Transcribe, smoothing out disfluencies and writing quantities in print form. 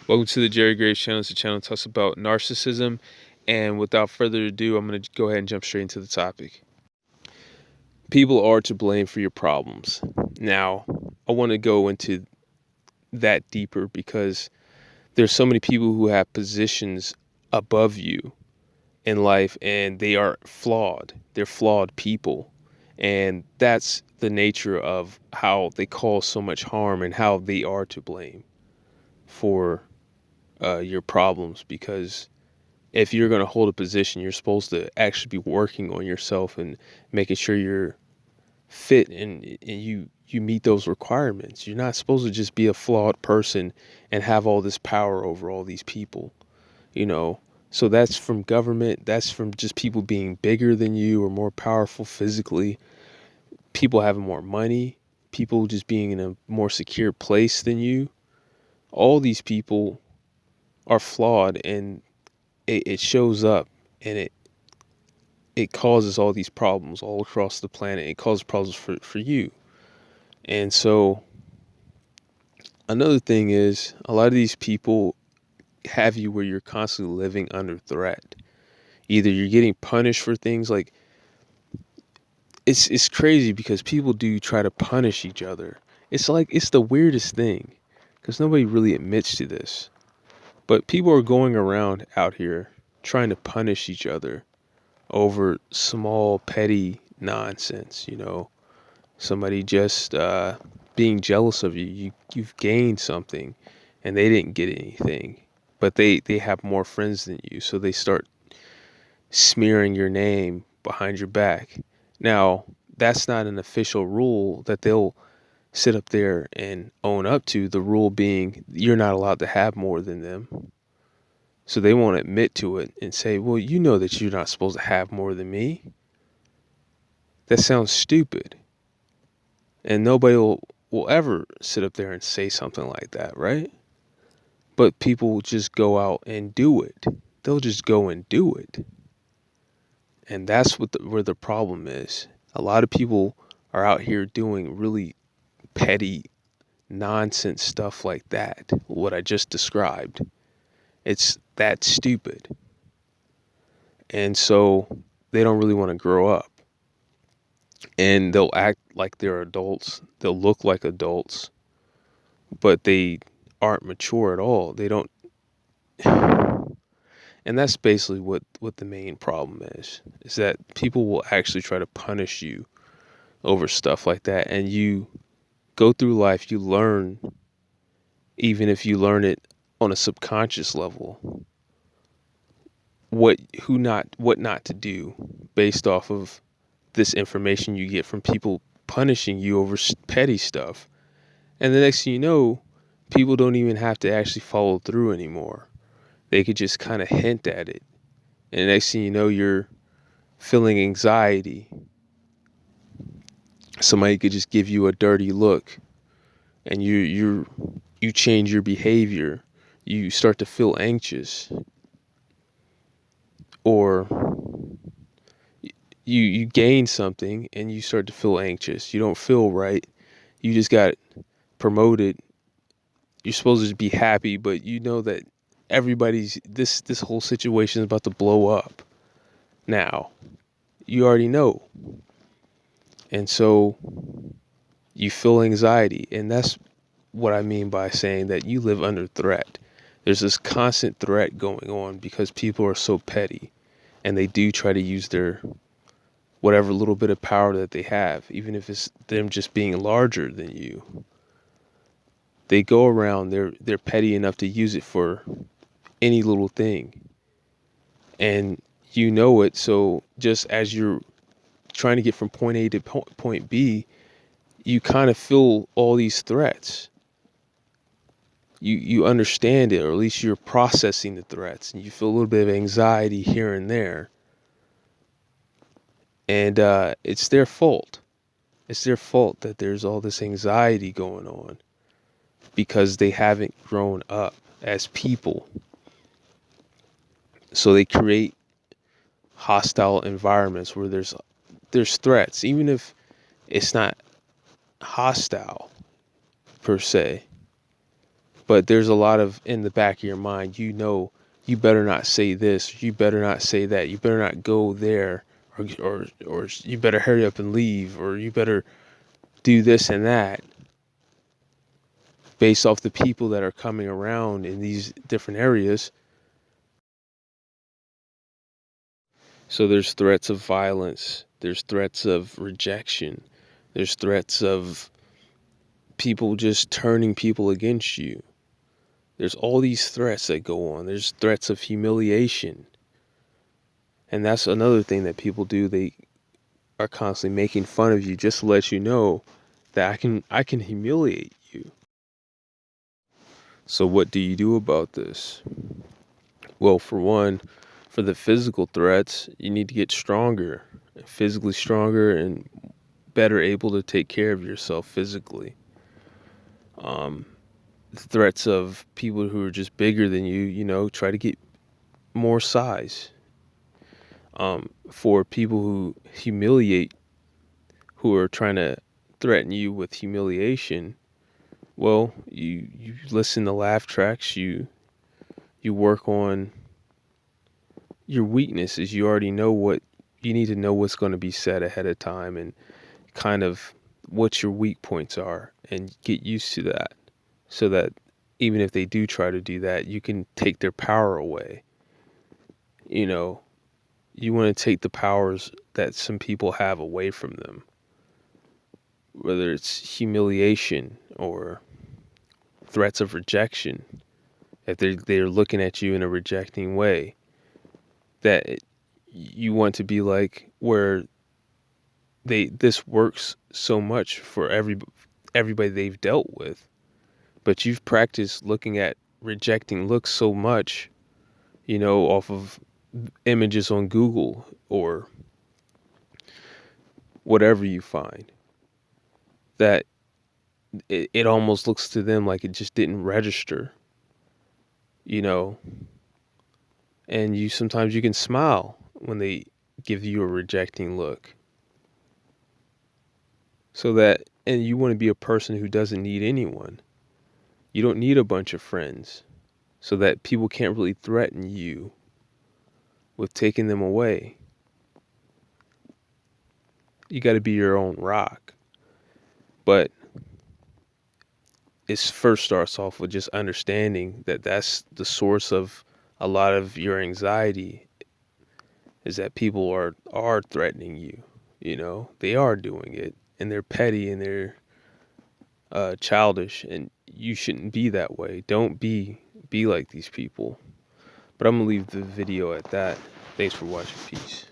Welcome to the Jerry Graves channel. It's a channel that talks about narcissism. And without further ado, I'm going to go ahead and jump straight into the topic. People are to blame for your problems. Now, I want to go into that deeper because there's so many people who have positions above you in life and they are flawed. They're flawed people. And that's the nature of how they cause so much harm and how they are to blame for your problems, because if you're going to hold a position, you're supposed to actually be working on yourself and making sure you're fit and you meet those requirements. You're not supposed to just be a flawed person and have all this power over all these people, you know. So that's from government, that's from just people being bigger than you or more powerful physically, people having more money, people just being in a more secure place than you. All these people are flawed, and it shows up, and it causes all these problems all across the planet. It causes problems for you. And so another thing is, a lot of these people have you where you're constantly living under threat. Either you're getting punished for things like, it's crazy because people do try to punish each other. It's like, it's the weirdest thing because nobody really admits to this. But people are going around out here trying to punish each other over small petty nonsense, you know. Somebody just being jealous of you. You've gained something and they didn't get anything, but they have more friends than you, so they start smearing your name behind your back. Now, that's not an official rule that they'll sit up there and own up to, the rule being you're not allowed to have more than them. So they won't admit to it and say, well, you know that you're not supposed to have more than me. That sounds stupid. And nobody will ever sit up there and say something like that, right? But people will just go out and do it. They'll just go and do it. And that's where the problem is. A lot of people are out here doing really petty nonsense stuff like that, what I just described. It's that stupid. And so they don't really want to grow up. And they'll act like they're adults. They'll look like adults, but they aren't mature at all. They don't. And that's basically what the main problem is that people will actually try to punish you over stuff like that. And you go through life, you learn, even if you learn it on a subconscious level, what not to do based off of this information you get from people punishing you over petty stuff. And the next thing you know, people don't even have to actually follow through anymore. They could just kind of hint at it. And the next thing you know, you're feeling anxiety. Somebody could just give you a dirty look and you change your behavior. You start to feel anxious. Or you gain something and you start to feel anxious. You don't feel right. You just got promoted. You're supposed to just be happy, but you know that this whole situation is about to blow up. Now, you already know. And so you feel anxiety, and that's what I mean by saying that you live under threat. There's this constant threat going on because people are so petty, and they do try to use their whatever little bit of power that they have, even if it's them just being larger than you. They go around, they're petty enough to use it for any little thing. And you know it, so just as you're trying to get from point A to point B, you kind of feel all these threats. You understand it, or at least you're processing the threats, and you feel a little bit of anxiety here and there. And it's their fault. It's their fault that there's all this anxiety going on because they haven't grown up as people. So they create hostile environments where there's threats, even if it's not hostile per se. But there's a lot of in the back of your mind, you know, you better not say this, you better not say that, you better not go there, or you better hurry up and leave, or you better do this and that, based off the people that are coming around in these different areas. So there's threats of violence, there's threats of rejection, there's threats of people just turning people against you. There's all these threats that go on. There's threats of humiliation. And that's another thing that people do. They are constantly making fun of you just to let you know that I can humiliate you. So what do you do about this? Well, for one, for the physical threats, you need to get stronger, physically stronger and better able to take care of yourself physically. Threats of people who are just bigger than you, you know, try to get more size. For people who humiliate, who are trying to threaten you with humiliation, well, you listen to laugh tracks, you work on your weaknesses. You already know what you need to know what's going to be said ahead of time and kind of what your weak points are and get used to that, so that even if they do try to do that, you can take their power away. You know, you want to take the powers that some people have away from them, whether it's humiliation or threats of rejection. If they're looking at you in a rejecting way, you want to be like where this works so much for everybody they've dealt with, but you've practiced looking at rejecting looks so much, you know, off of images on Google or whatever you find, that it almost looks to them like it just didn't register, you know. And sometimes you can smile when they give you a rejecting look. And you want to be a person who doesn't need anyone. You don't need a bunch of friends, so that people can't really threaten you with taking them away. You got to be your own rock. But it first starts off with just understanding that that's the source of a lot of your anxiety, is that people are threatening you. You know, they are doing it, and they're petty and they're childish, and you shouldn't be that way. Don't be like these people. But I'm gonna leave the video at that. Thanks for watching. Peace.